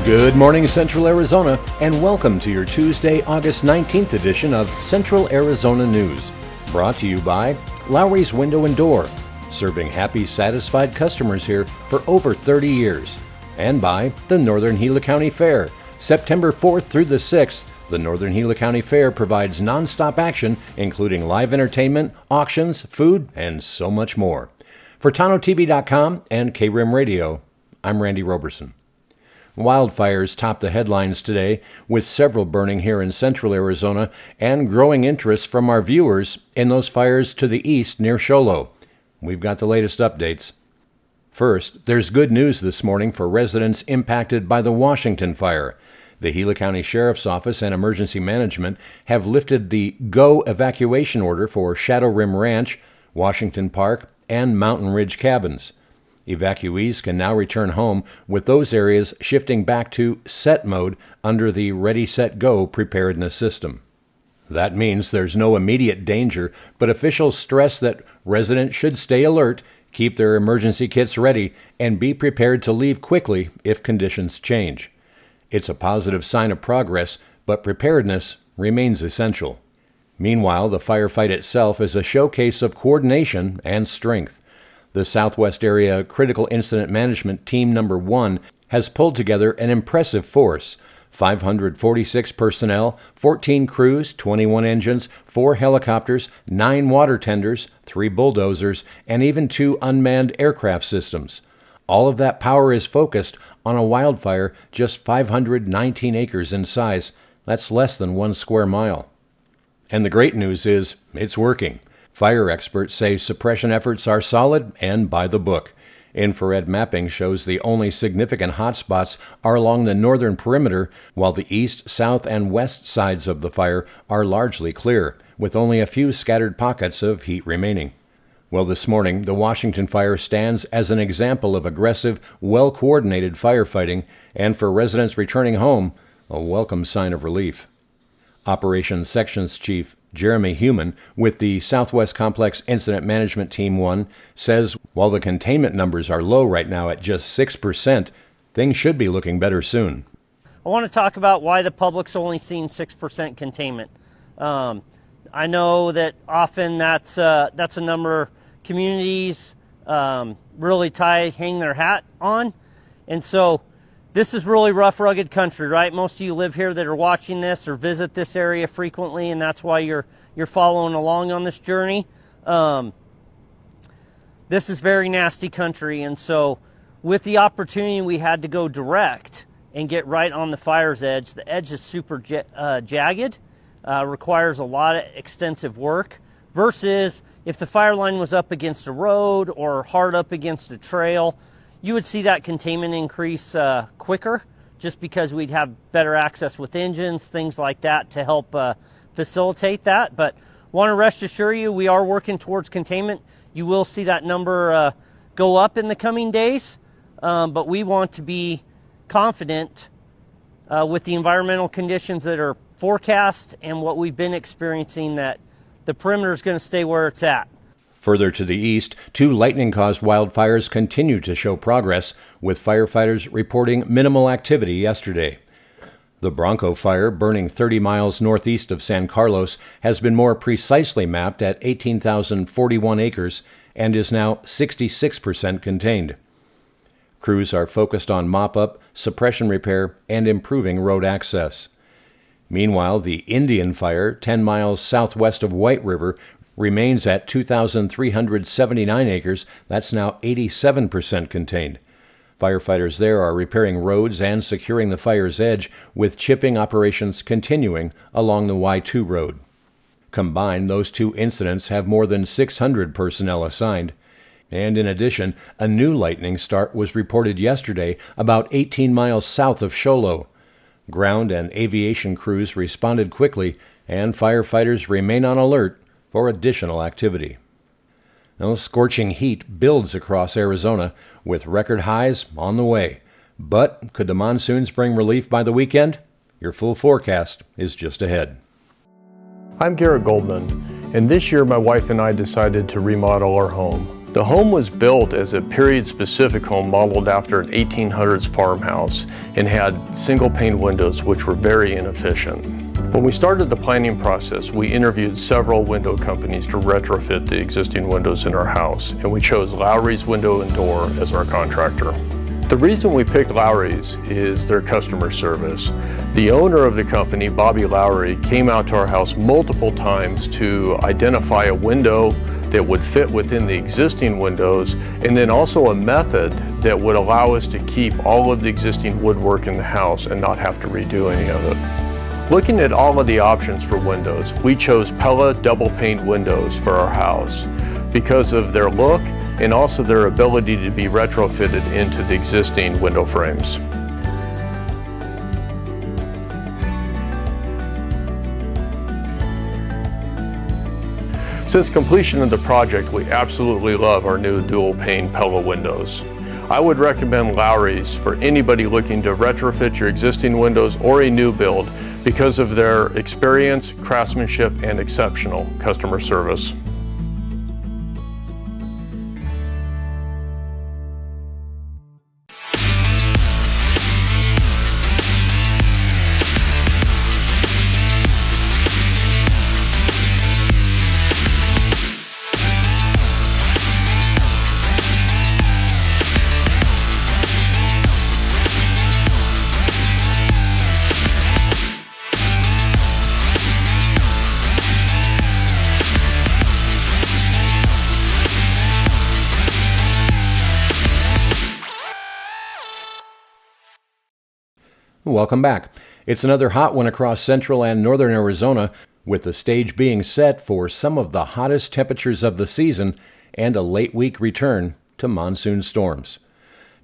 Good morning, Central Arizona, and welcome to your Tuesday, August 19th edition of Central Arizona News. Brought to you by Lowry's Window and Door, serving happy, satisfied customers here for over 30 years. And by the Northern Gila County Fair. September 4th through the 6th, the Northern Gila County Fair provides non-stop action, including live entertainment, auctions, food, and so much more. For Tonto-TV.com and KRIM Radio, I'm Randy Roberson. Wildfires top the headlines today, with several burning here in central Arizona and growing interest from our viewers in those fires to the east near Showlow. We've got the latest updates. First, there's good news this morning for residents impacted by the Washington fire. The Gila County Sheriff's Office and Emergency Management have lifted the GO evacuation order for Shadow Rim Ranch, Washington Park, and Mountain Ridge Cabins. Evacuees can now return home, with those areas shifting back to set mode under the Ready, Set, Go preparedness system. That means there's no immediate danger, but officials stress that residents should stay alert, keep their emergency kits ready, and be prepared to leave quickly if conditions change. It's a positive sign of progress, but preparedness remains essential. Meanwhile, the firefight itself is a showcase of coordination and strength. The Southwest Area Critical Incident Management Team Number 1 has pulled together an impressive force: 546 personnel, 14 crews, 21 engines, 4 helicopters, 9 water tenders, 3 bulldozers, and even 2 unmanned aircraft systems. All of that power is focused on a wildfire just 519 acres in size. That's less than 1 square mile. And the great news is, it's working. Fire experts say suppression efforts are solid and by the book. Infrared mapping shows the only significant hotspots are along the northern perimeter, while the east, south, and west sides of the fire are largely clear, with only a few scattered pockets of heat remaining. Well, this morning, the Washington fire stands as an example of aggressive, well-coordinated firefighting, and for residents returning home, a welcome sign of relief. Operations Sections Chief Jeremy Heumann with the Southwest Complex Incident Management Team 1 says while the containment numbers are low right now at just 6%, things should be looking better soon. I want to talk about why the public's only seen 6% containment. I know that often that's a number communities really hang their hat on, and so this is really rough, rugged country, right? Most of you live here that are watching this or visit this area frequently, and that's why you're following along on this journey. This is very nasty country, and so with the opportunity we had to go direct and get right on the fire's edge. The edge is super jagged, requires a lot of extensive work, versus if the fire line was up against a road or hard up against a trail, you would see that containment increase quicker, just because we'd have better access with engines, things like that, to help facilitate that. But want to rest assure you, we are working towards containment. You will see that number go up in the coming days, but we want to be confident with the environmental conditions that are forecast and what we've been experiencing, that the perimeter is going to stay where it's at. Further to the east, 2 lightning-caused wildfires continue to show progress, with firefighters reporting minimal activity yesterday. The Bronco fire, burning 30 miles northeast of San Carlos, has been more precisely mapped at 18,041 acres and is now 66% contained. Crews are focused on mop-up, suppression repair, and improving road access. Meanwhile, the Indian fire, 10 miles southwest of White River, remains at 2,379 acres. That's now 87% contained. Firefighters there are repairing roads and securing the fire's edge, with chipping operations continuing along the Y2 road. Combined, those 2 incidents have more than 600 personnel assigned. And in addition, a new lightning start was reported yesterday about 18 miles south of Showlow. Ground and aviation crews responded quickly, and firefighters remain on alert for additional activity. Now, scorching heat builds across Arizona, with record highs on the way. But could the monsoons bring relief by the weekend? Your full forecast is just ahead. I'm Garrett Goldman, and this year my wife and I decided to remodel our home. The home was built as a period-specific home modeled after an 1800s farmhouse and had single-pane windows which were very inefficient. When we started the planning process, we interviewed several window companies to retrofit the existing windows in our house, and we chose Lowry's Window and Door as our contractor. The reason we picked Lowry's is their customer service. The owner of the company, Bobby Lowry, came out to our house multiple times to identify a window that would fit within the existing windows, and then also a method that would allow us to keep all of the existing woodwork in the house and not have to redo any of it. Looking at all of the options for windows, we chose Pella double pane windows for our house because of their look and also their ability to be retrofitted into the existing window frames. Since completion of the project, we absolutely love our new dual pane Pella windows. I would recommend Lowry's for anybody looking to retrofit your existing windows or a new build because of their experience, craftsmanship, and exceptional customer service. Welcome back. It's another hot one across central and northern Arizona, with the stage being set for some of the hottest temperatures of the season and a late week return to monsoon storms.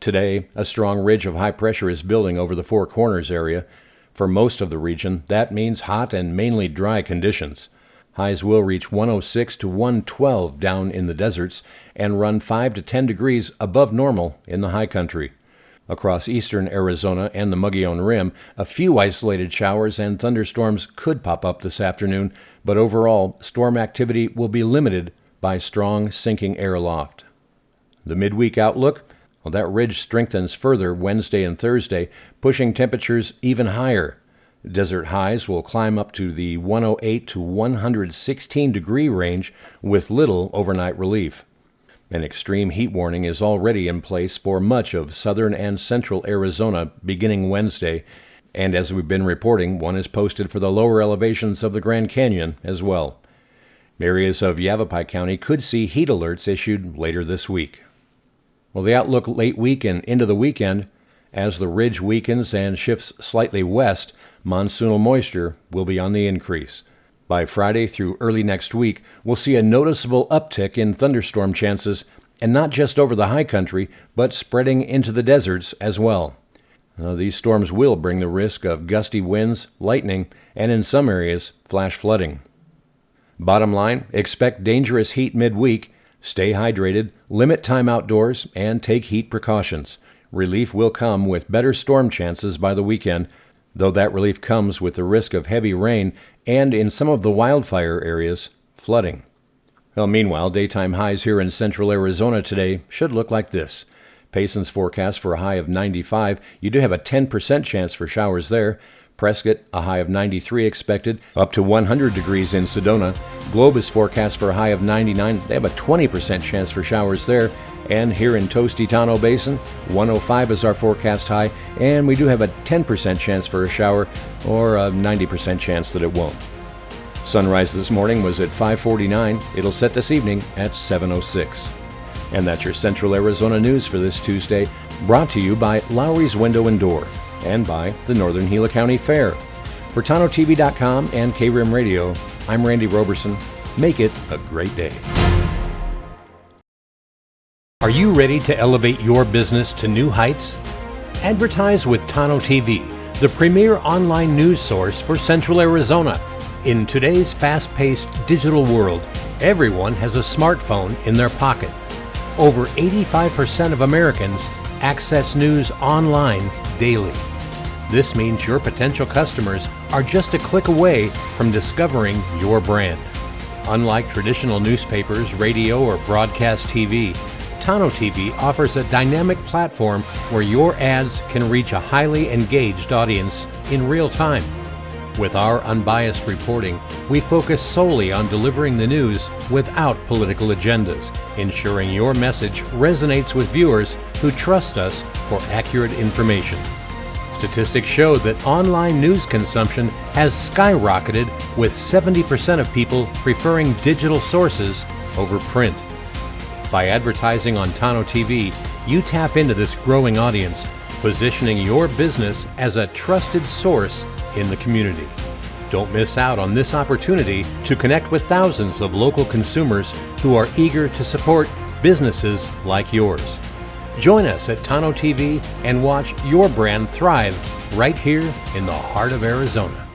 Today, a strong ridge of high pressure is building over the Four Corners area. For most of the region, that means hot and mainly dry conditions. Highs will reach 106 to 112 down in the deserts and run 5 to 10 degrees above normal in the high country. Across eastern Arizona and the Mogollon Rim, a few isolated showers and thunderstorms could pop up this afternoon, but overall, storm activity will be limited by strong sinking air aloft. The midweek outlook? Well, that ridge strengthens further Wednesday and Thursday, pushing temperatures even higher. Desert highs will climb up to the 108 to 116 degree range with little overnight relief. An extreme heat warning is already in place for much of southern and central Arizona beginning Wednesday, and as we've been reporting, one is posted for the lower elevations of the Grand Canyon as well. Areas of Yavapai County could see heat alerts issued later this week. Well, the outlook late week and into the weekend, as the ridge weakens and shifts slightly west, monsoonal moisture will be on the increase. By Friday through early next week, we'll see a noticeable uptick in thunderstorm chances, and not just over the high country, but spreading into the deserts as well. These storms will bring the risk of gusty winds, lightning, and in some areas, flash flooding. Bottom line, expect dangerous heat midweek, stay hydrated, limit time outdoors, and take heat precautions. Relief will come with better storm chances by the weekend, though that relief comes with the risk of heavy rain and, in some of the wildfire areas, flooding. Well, meanwhile, daytime highs here in central Arizona today should look like this. Payson's forecast for a high of 95. You do have a 10% chance for showers there. Prescott, a high of 93 expected, up to 100 degrees in Sedona. Globe is forecast for a high of 99. They have a 20% chance for showers there. And here in Tosti-Tano Basin, 105 is our forecast high, and we do have a 10% chance for a shower, or a 90% chance that it won't. Sunrise this morning was at 5:49. It'll set this evening at 7:06. And that's your Central Arizona news for this Tuesday, brought to you by Lowry's Window and Door, and by the Northern Gila County Fair. For Tonto-TV.com and KRIM Radio, I'm Randy Roberson. Make it a great day. Are you ready to elevate your business to new heights? Advertise with Tonto-TV, the premier online news source for Central Arizona. In today's fast-paced digital world, everyone has a smartphone in their pocket. Over 85% of Americans access news online daily. This means your potential customers are just a click away from discovering your brand. Unlike traditional newspapers, radio, or broadcast TV, Tonto-TV offers a dynamic platform where your ads can reach a highly engaged audience in real time. With our unbiased reporting, we focus solely on delivering the news without political agendas, ensuring your message resonates with viewers who trust us for accurate information. Statistics show that online news consumption has skyrocketed, with 70% of people preferring digital sources over print. By advertising on Tonto-TV, you tap into this growing audience, positioning your business as a trusted source in the community. Don't miss out on this opportunity to connect with thousands of local consumers who are eager to support businesses like yours. Join us at Tonto-TV and watch your brand thrive right here in the heart of Arizona.